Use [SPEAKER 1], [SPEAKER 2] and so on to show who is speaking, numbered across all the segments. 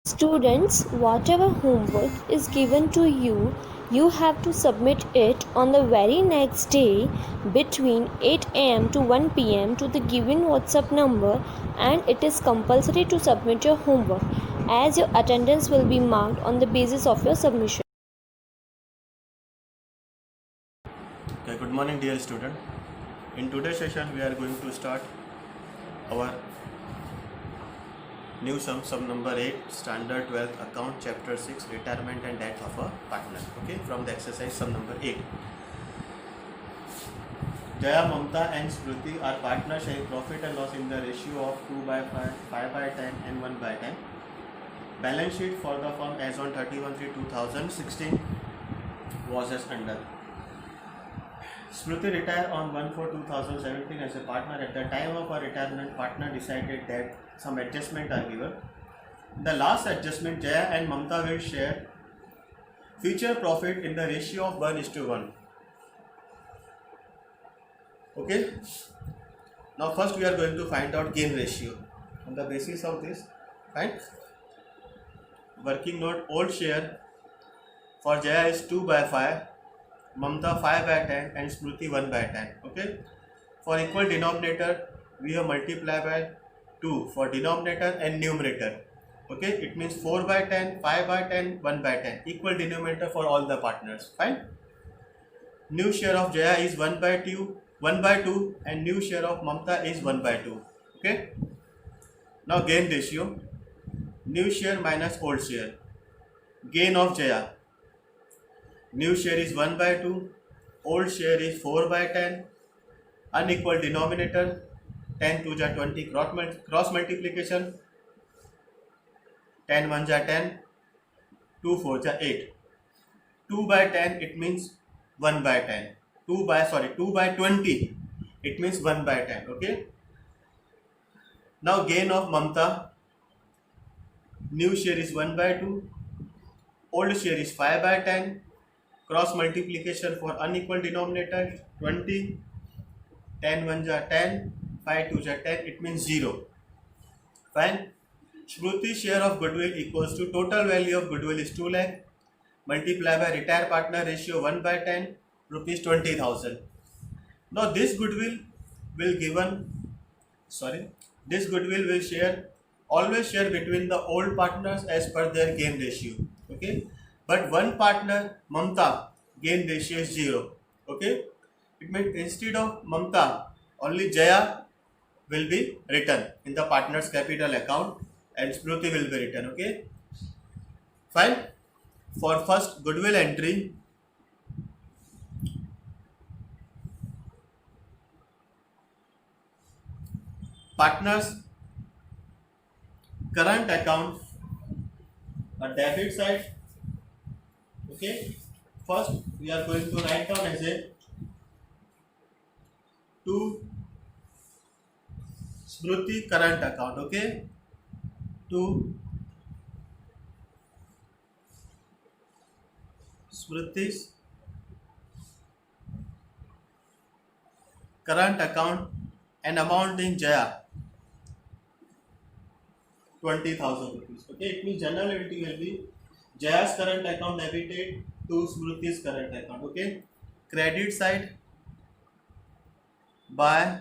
[SPEAKER 1] Students, whatever homework is given to you, you have to submit it on the very next day between 8 am to 1 pm to the given WhatsApp number, and it is compulsory to submit your homework as your attendance will be marked on the basis of your submission.
[SPEAKER 2] Okay, good morning dear student. In today's session we are going to start our new sum number 8, standard 12th account, chapter 6, retirement and death of a partner. Okay, from the exercise sum number 8. Jaya, Mamta and Smriti are partners sharing profit and loss in the ratio of 2/5, 5/10 and 1/10. Balance sheet for the firm as on 31/3/2016 was as under. Smriti retired on 1/4/2017 as a partner. At the time of her retirement, partner decided that some adjustments are given. In the last adjustment, Jaya and Mamta will share future profit in the ratio of 1:1. Okay. Now first we are going to find out gain ratio. On the basis of this, find working note. Old share for Jaya is 2/5. Mamta 5/10 and Smriti 1/10. Okay. For equal denominator, we have multiply by 2 for denominator and numerator. Okay. It means 4/10, 5/10, 1/10. Equal denominator for all the partners. Fine. New share of Jaya is 1/2, and new share of Mamta is 1/2. Okay. Now gain ratio. New share minus old share. Gain of Jaya. New share is 1/2, old share is 4/10, unequal denominator, 10 2 ja 20, cross multiplication, 10 1 ja 10, 2 4 ja 8. 2/10 it means 1/10. 2/20 it means 1/10. Okay. Now gain of Mamta. New share is 1/2, old share is 5/10. Cross multiplication for unequal denominator, 20, 10 1 ja 10, 5 2 ja 10, it means 0. Fine. Smriti's share of goodwill equals to total value of goodwill is 2 lakh multiply by retired partner ratio 1/10, rupees 20,000. Now this goodwill will always share between the old partners as per their gain ratio. Okay. But one partner, Mamta, gain ratio is 0. Okay. It means instead of Mamta, only Jaya will be written in the partner's capital account and Smriti will be written. Okay. Fine. For first goodwill entry, partners current account, a debit side. Okay. First we are going to write down as a to Smriti current account. Okay. To Smriti's current account and amount in Jaya 20,000 rupees. Okay. It means general entry will be Jaya's current account debited to Smriti's current account. Okay. Credit side by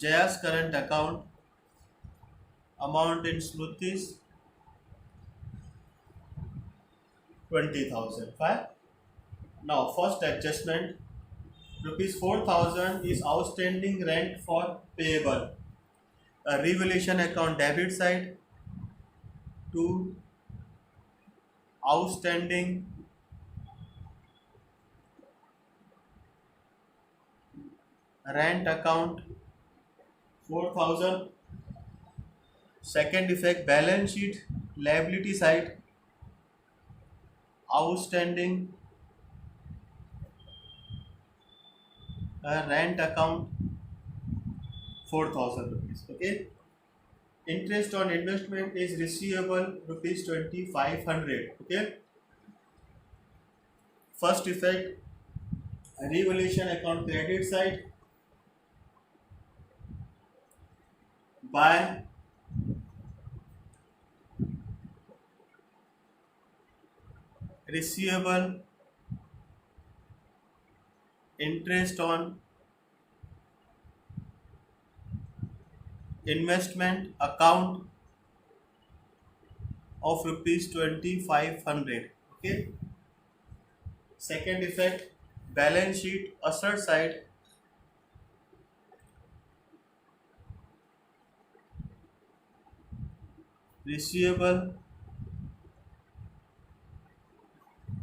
[SPEAKER 2] Jaya's current account, amount in Smriti's 20,000. Fine. Now first adjustment, rupees 4,000 is outstanding rent for payable. A revaluation account debit side to outstanding rent account 4,000. Second effect, balance sheet liability side, outstanding rent account 4,000 rupees. Okay. Interest on investment is receivable rupees 2,500. Okay. First effect, revaluation account credit side, by receivable interest on investment account of rupees 2500. Okay. Second effect, balance sheet asset side receivable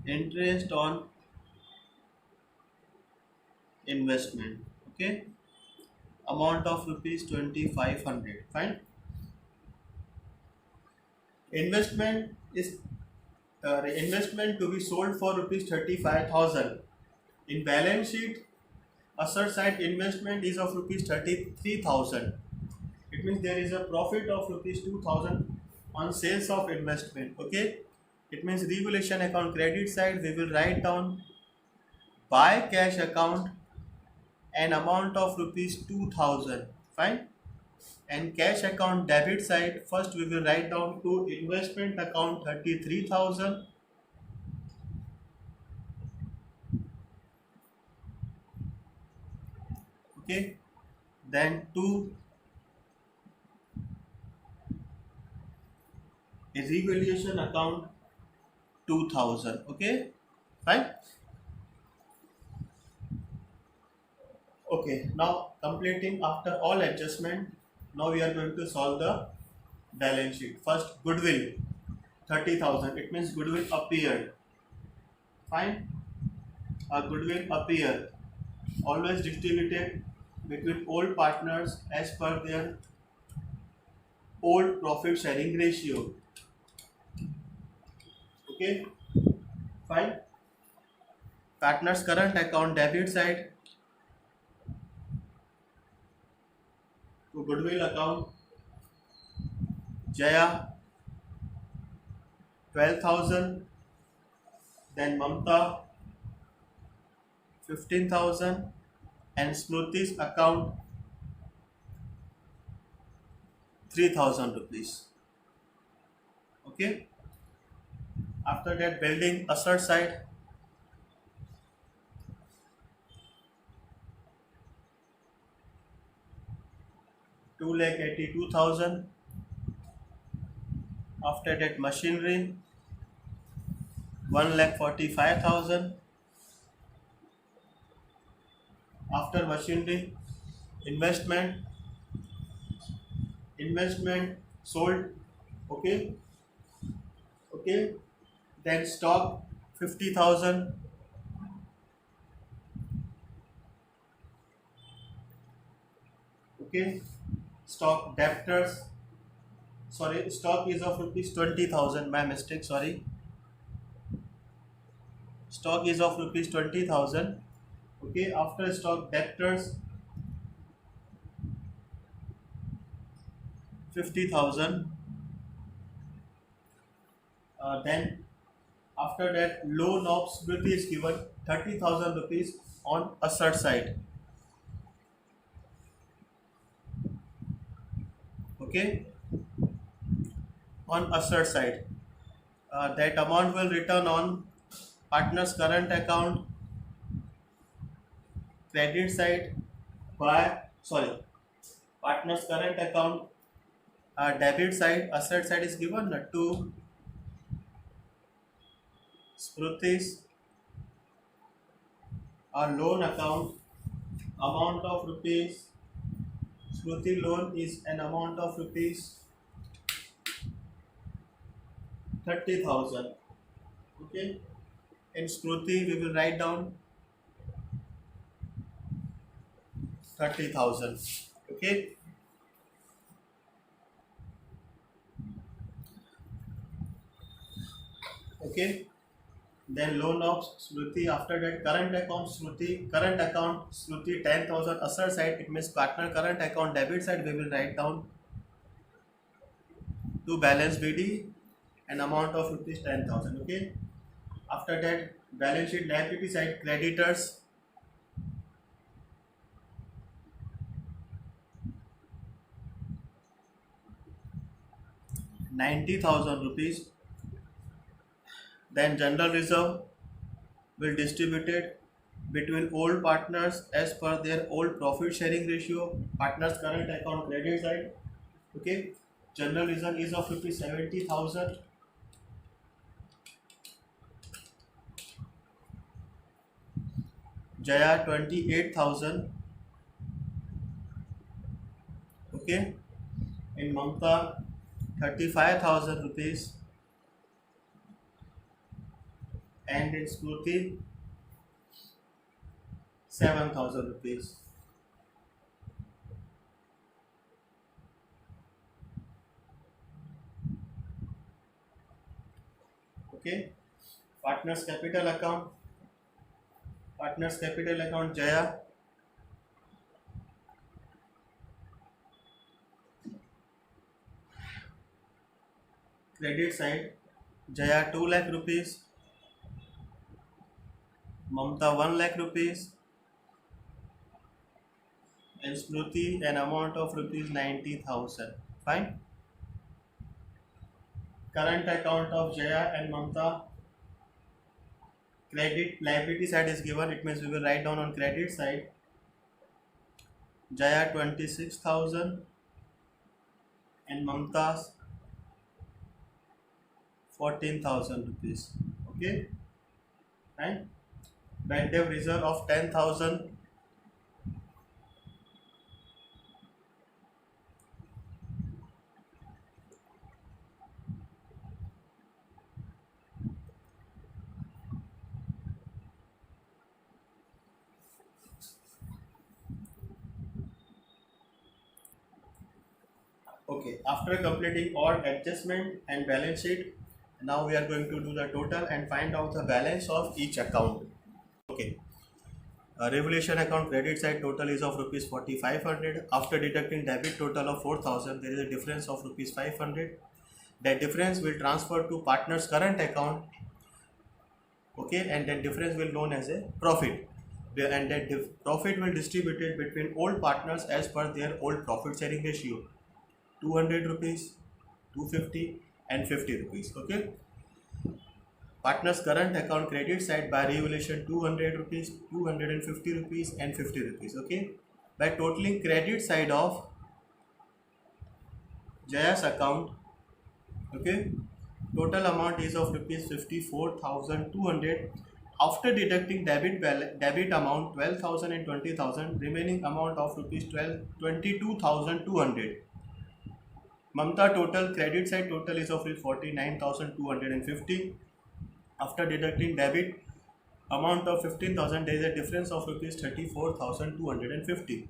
[SPEAKER 2] interest on investment. Okay, amount of rupees 2500. Fine. Investment is investment to be sold for rupees 35,000. In balance sheet asset side investment is of rupees 33,000. It means there is a profit of rupees 2,000 on sales of investment. Okay, it means revaluation account credit side we will write down by cash account an amount of rupees 2,000. Fine. And cash account debit side, first we will write down to investment account 33,000. Okay, then to a revaluation account 2,000. Okay, fine. Okay, now completing after all adjustment, now we are going to solve the balance sheet. First, goodwill 30,000. It means goodwill appeared. Fine. A goodwill appear always distributed between all partners as per their old profit sharing ratio. Okay, fine. Partners current account debit side to goodwill account Jaya 12,000, then Mamta 15,000, and Smriti's account 3,000 rupees. Okay. After that, building asset side 2,82,000. After that, machinery 1,45,000. After machinery, investment sold. Okay, okay. Then stock 50,000. Okay, stock debtors. Sorry, stock is of rupees 20,000. My mistake. Sorry, stock is of rupees 20,000. Okay, after stock debtors 50,000. Then after that, loan of Smriti is given 30,000 rupees on asset side. Okay, on asset side, that amount will return on partner's current account credit side by partner's current account debit side asset side is given to Smriti's loan account amount of rupees. Smriti loan is an amount of rupees 30,000. Okay, in Smriti we will write down 30,000. Okay, okay. Then loan of Smriti. After that, current account Smriti 10,000 asset side. It means partner current account debit side. We will write down to balance BD an amount of rupees 10,000. Okay. After that, balance sheet liability side creditors. 90,000 rupees. Then general reserve will distribute it between old partners as per their old profit sharing ratio. Partners current account credit side. Okay. General reserve is of rupees 70,000. Jaya 28,000. Okay. In Mamta 35,000 rupees. And in Smruti 7,000 rupees. Okay. Partners capital account Jaya credit side Jaya 2 lakh rupees, Mamta 1 lakh rupees, and Smruti an amount of rupees 90,000. Fine. Current account of Jaya and Mamta, credit liability side is given. It means we will write down on credit side Jaya 26,000 and Mamta's 14,000 rupees. Okay. Right. Bad debt reserve of 10,000. Okay, after completing all adjustment and balance sheet, now we are going to do the total and find out the balance of each account. Okay, Revolution account credit side total is of rupees 4,500. After deducting debit total of 4,000, there is a difference of rupees 500. That difference will transfer to partner's current account. Okay, and that difference will known as a profit. And that profit will distribute it between old partners as per their old profit sharing ratio. 200 rupees, 250 and 50 rupees. Okay. Partners current account credit side by revaluation 200 rupees, 250 rupees and 50 rupees. Okay. By totaling credit side of Jaya's account, okay, total amount is of rupees 54,200. After deducting debit amount 12,000 and 20,000, remaining amount of rupees 22,200. Mamta total credit side total is of 49,250. After deducting debit amount of 15,000, there is a difference of rupees 34,250.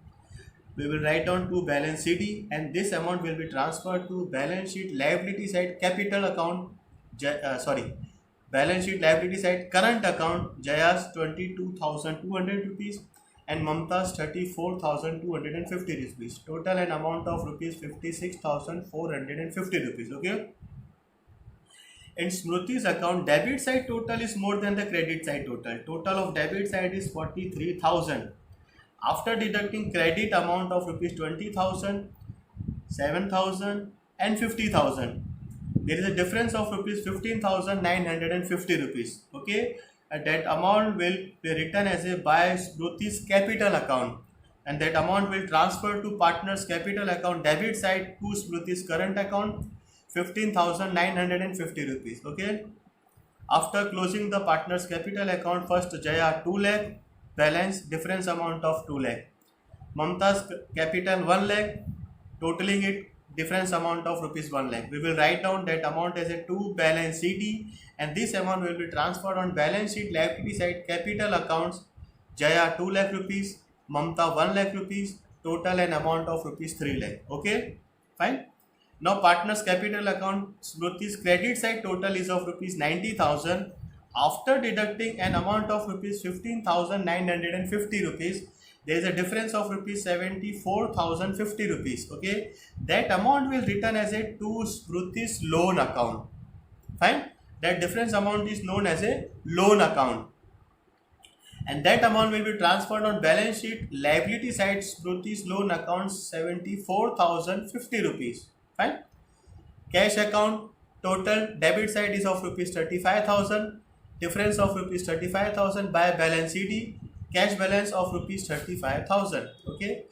[SPEAKER 2] We will write down to balance CD and this amount will be transferred to balance sheet liability side capital account. Balance sheet liability side current account Jaya's 22,200 rupees and Mamta's 34,250 rupees. Total an amount of rupees 56,450 rupees. Okay. In Smruti's account, debit side total is more than the credit side total. Total of debit side is 43,000. After deducting credit amount of rupees 20,000, 7,000 and 50,000, there is a difference of rupees 15,950 rupees. Okay, and that amount will be written as a by Smruti's capital account, and that amount will transfer to partner's capital account debit side to Smruti's current account 15,950 rupees. Okay. After closing the partner's capital account, first Jaya 2 lakh, balance difference amount of 2 lakh. Mamta's capital 1 lakh, totaling it difference amount of rupees 1 lakh. We will write down that amount as a 2 balance CD and this amount will be transferred on balance sheet liability side capital accounts Jaya 2 lakh rupees, Mamta 1 lakh rupees, total an amount of rupees 3 lakh. Okay, fine. Now partners capital account Smruti's credit side total is of rupees 90,000. After deducting an amount of rupees 15,950 rupees, there is a difference of rupees 74,050 rupees. Okay, that amount will return as a to Smruti's loan account. Fine, that difference amount is known as a loan account, and that amount will be transferred on balance sheet liability side Smruti's loan account 74,050 rupees. Fine. Cash account total debit side is of rupees 35,000. Difference of rupees 35,000 by balance CD. Cash balance of rupees 35,000. Okay.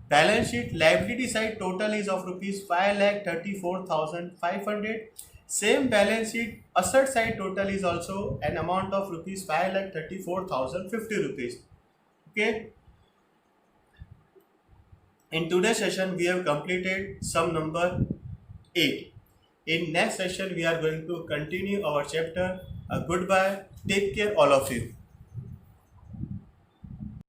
[SPEAKER 2] Balance sheet liability side total is of rupees 5,34,500. Same balance sheet asset side total is also an amount of rupees 5,34,050 rupees. Okay. In today's session we have completed sum number 8. In next session we are going to continue our chapter. Goodbye. Take care all of you.